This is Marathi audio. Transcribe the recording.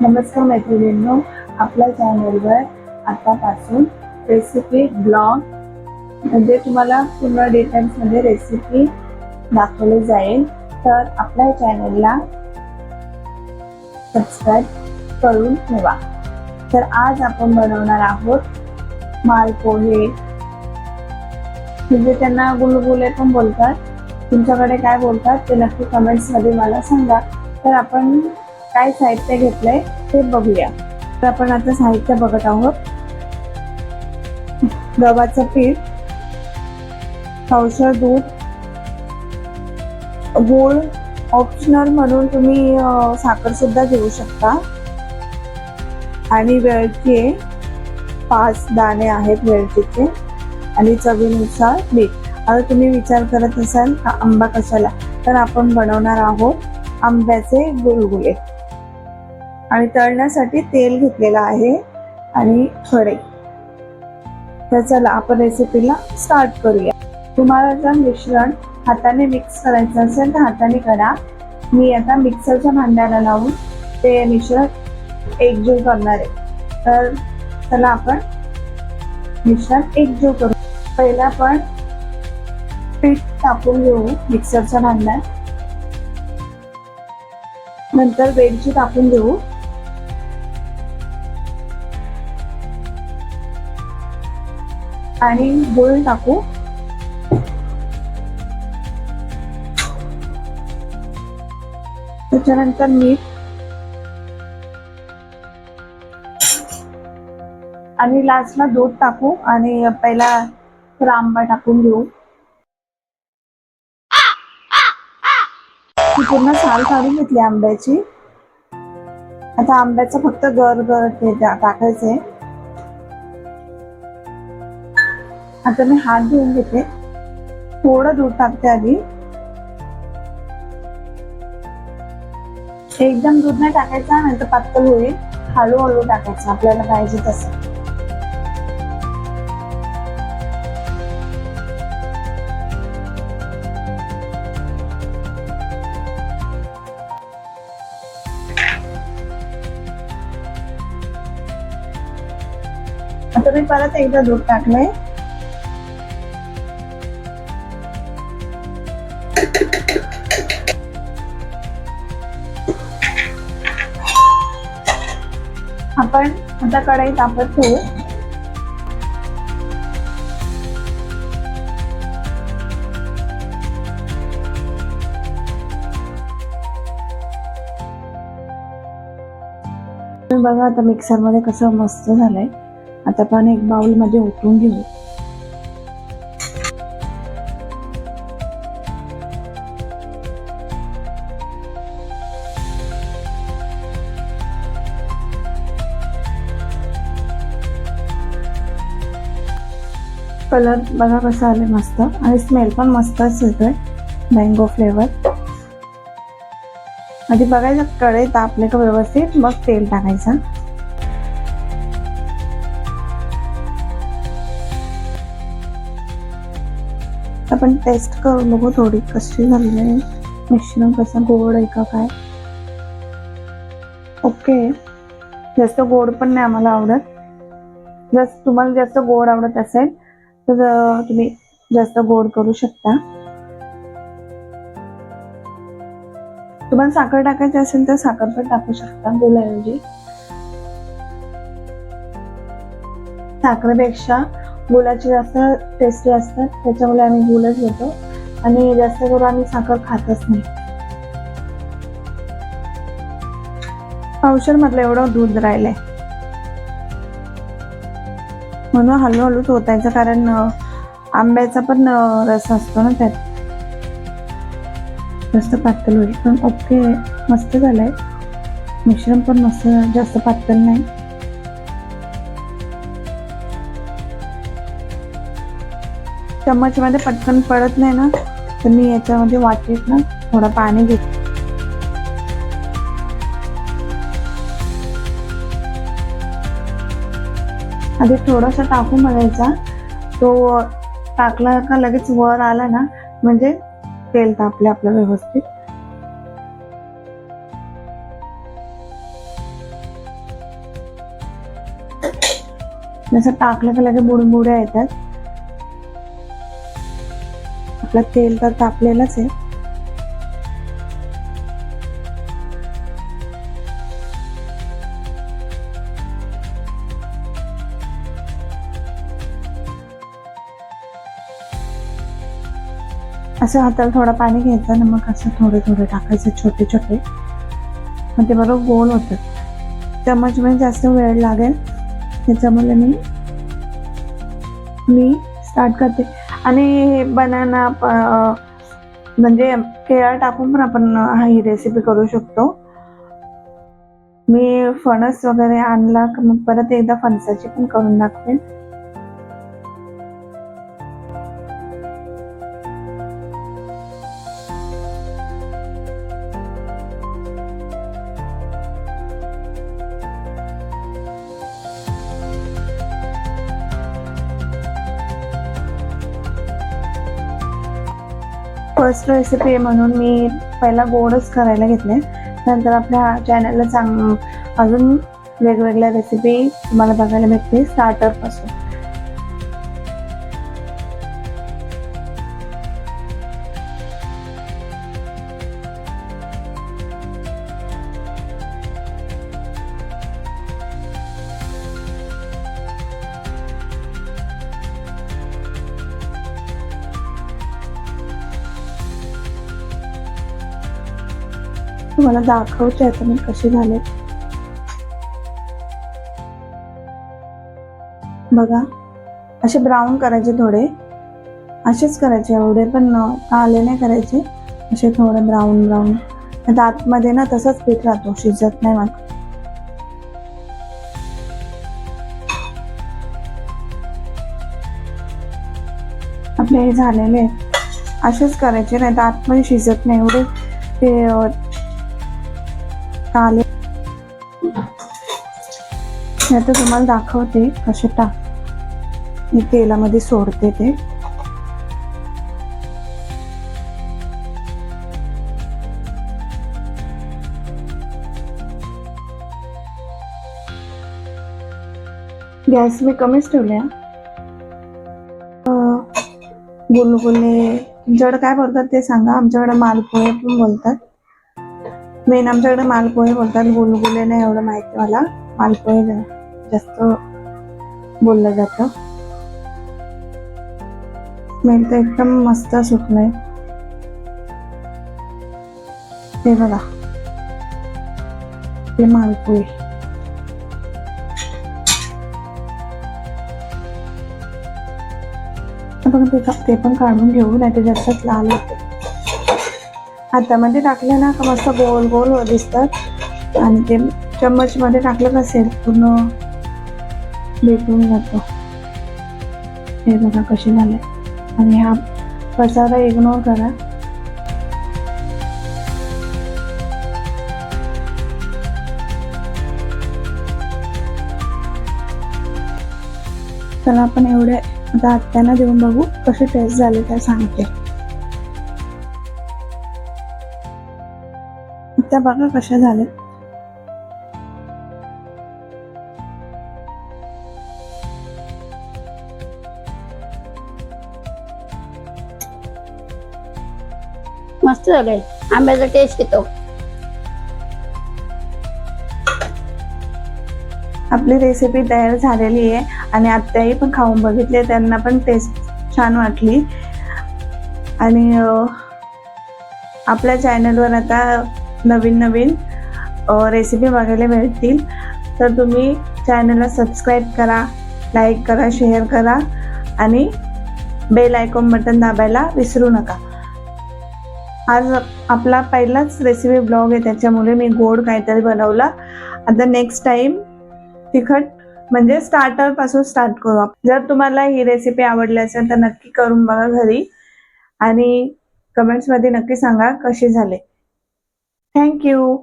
नमस्कार मैत्रिणींनो, आपल्या चॅनलवर आतापासून रेसिपी ब्लॉग म्हणजे तुम्हाला पूर्ण डिटेल्समध्ये रेसिपी दाखवली जाईल. तर आपल्या चॅनलला सबस्क्राईब करून ठेवा. तर आज आपण बनवणार आहोत मालपोहे, म्हणजे त्यांना गुलगुले पण बोलतात. तुमच्याकडे काय बोलतात ते नक्की कमेंट्समध्ये मला सांगा. तर आपण काय साहित्य घेतलंय ते बघूया. तर आपण आता साहित्य बघत आहोत. गव्हाचं पीठ, पावशेर दूध, गूळ ऑप्शनल म्हणून तुम्ही साखर सुद्धा घेऊ शकता, आणि वेलची 5 दाणे आहेत वेलचीचे, आणि चवीनुसार मीठ. आता तुम्ही विचार करत असाल का आंबा कशाला, तर आपण बनवणार आहोत आंब्याचे गुलगुले. आणि तळण्यासाठी तेल घेतलेलं आहे आणि कढई. तर चला आपण रेसिपीला स्टार्ट करूया. तुम्हाला जर मिश्रण हाताने मिक्स करायचं असेल तर हाताने करा. मी आता मिक्सरच्या भांड्याला लावून ते मिश्रण एकजीव करणार आहे. तर चला आपण मिश्रण एकजीव करू. पहिला आपण पीठ टाकून घेऊ मिक्सरच्या भांड्यात, नंतर वेलची टाकून घेऊ, आणि गूळ टाकू. त्याच्यानंतर मीठ आणि लास्टला दूध टाकू, आणि पहिला आंबा टाकून घेऊ. ती पूर्ण साल काढून घेतली आंब्याची. आता आंब्याचं फक्त गर टाकायचंय. आता मी हात धुवून घेते. थोडं दूध टाकते आधी. एकदम दूध नाही टाकायचा, नाही तर पातळ होईल. हळूहळू टाकायचं आपल्याला पाहिजे तसं. आता मी परत एकदा दूध टाकलंय. आपण आता कढई तापत ठेवू. बघा आता मिक्सर मध्ये कसं मस्त झालंय. आता आपण एक बाउल मध्ये ओतून घेऊ. कलर बघा कसा आले मस्त, आणि स्मेल पण मस्तच येतोय, मँगो फ्लेवर. आधी बघायचं कढई तापले का व्यवस्थित, मग तेल टाकायचं. आपण टेस्ट करून बघू थोडी कशी झाली आहे, मिश्रण कसं गोड आहे का काय. ओके, जास्त गोड पण नाही आम्हाला आवडत. जर तुम्हाला जास्त गोड आवडत असेल तर तुम्ही जास्त गोड करू शकता. तुम्हाला साखर टाकायची असेल तर साखर पण टाकू शकता गुळाऐवजी. साखरेपेक्षा गुळाची जास्त टेस्टी असतात, त्याच्यामुळे आम्ही गुळच घेतो, आणि जास्त करून आम्ही साखर खातच नाही. पावशेर मधलं एवढं दूध राहिलंय, म्हणून हळूहळूच ओतायचं, कारण आंब्याचा पण रस असतो ना त्यात. जास्त पातळ होईल. पण ओके, मस्त झालंय मिश्रण, पण मस्त, जास्त पातळ नाही. चम्मच मध्ये पटकन पडत नाही ना, तर मी याच्यामध्ये वाटीत ना थोडं पाणी घेते. आधी थोडासा टाकून बघायचा, तो टाकला का लगेच वर आला ना म्हणजे तेल तापले आपलं व्यवस्थित. जसं टाकलं की लगेच बुडबुड्या येतात. आपलं तेल तर तापलेलंच आहे. असं हाताला थोडं पाणी घ्यायचं आणि मग असं थोडे थोडे टाकायचे छोटे छोटे, मग ते बरोबर गोल होतात. चम्मचमध्ये जास्त वेळ लागेल त्याच्यामुळे मी स्टार्ट करते. आणि बनाना म्हणजे केळं टाकून पण आपण ही रेसिपी करू शकतो. मी फणस वगैरे आणला का मग परत एकदा फणसाची पण करून दाखवेन. फर्स्ट रेसिपी म्हणून मी पहिला गोडच करायला घेतले. नंतर आपल्या चॅनलला अजून वेगवेगळ्या रेसिपी तुम्हाला बघायला भेटते स्टार्टर पासून. तुम्हाला दाखवते आता मी कसे झाले बघा. असे ब्राऊन करायचे थोडे, असेच करायचे, एवढे पण काळे नाही करायचे, असे थोडे ब्राऊन ब्राऊन. आता आतमध्ये ना तसंच पीठ राहतो, शिजत नाही मग. आपले हे झालेले असेच करायचे, नाही तर आतमध्ये शिजत नाही एवढे ते काले. आता तुम्हाला दाखवते कसे मी तेलामध्ये सोडते ते. गॅस मी कमीच ठेवले. गुलगुले तुमच्याकडे काय बोलतात ते सांगा. आमच्याकडे मालपोहे पण बोलतात. मेन आमच्याकडे मालपोहे बोलतात, गुलगुले नाही एवढं माहिती मला. मालपोहे जास्त बोललं जातं. स्मेल तर एकदम मस्त सुटलंय. हे बघा ते मालपोहे. बघा ते पण काढून घेऊ, नाही तर जास्तच लाल होते. हातामध्ये टाकले ना का मस्त गोल गोल दिसतात, आणि ते चम्मच मध्ये टाकलं असेल पूर्ण भेटून जातो. हे बघा कसे झाले. आणि हा पसारा इग्नोर करा. चला आपण एवढे आता आत्यांना देऊन बघू कसे टेस्ट झाले त्या सांगते. त्या बघा कशा झाले. मस्त झालंय, आंब्याचा टेस्ट येतो. आपली रेसिपी तयार झालेली आहे आणि आत्याही पण खाऊन बघितले, त्यांना पण टेस्ट छान वाटली. आणि आपल्या चॅनलवर आता नवीन नवीन रेसिपी बघायला मिळतील, तर तुम्ही चॅनलला सबस्क्राईब करा, लाईक करा, शेअर करा आणि बेल आयकॉन बटन दाबायला विसरू नका. आज आपला पहिलाच रेसिपी ब्लॉग आहे, त्याच्यामुळे मी गोड काहीतरी बनवला. आता नेक्स्ट टाइम तिखट म्हणजे स्टार्टर पासून स्टार्ट करू. जर तुम्हाला ही रेसिपी आवडली असेल तर नक्की करून बघा घरी आणि कमेंट्स मध्ये नक्की सांगा कशी झाले. थँक्यू.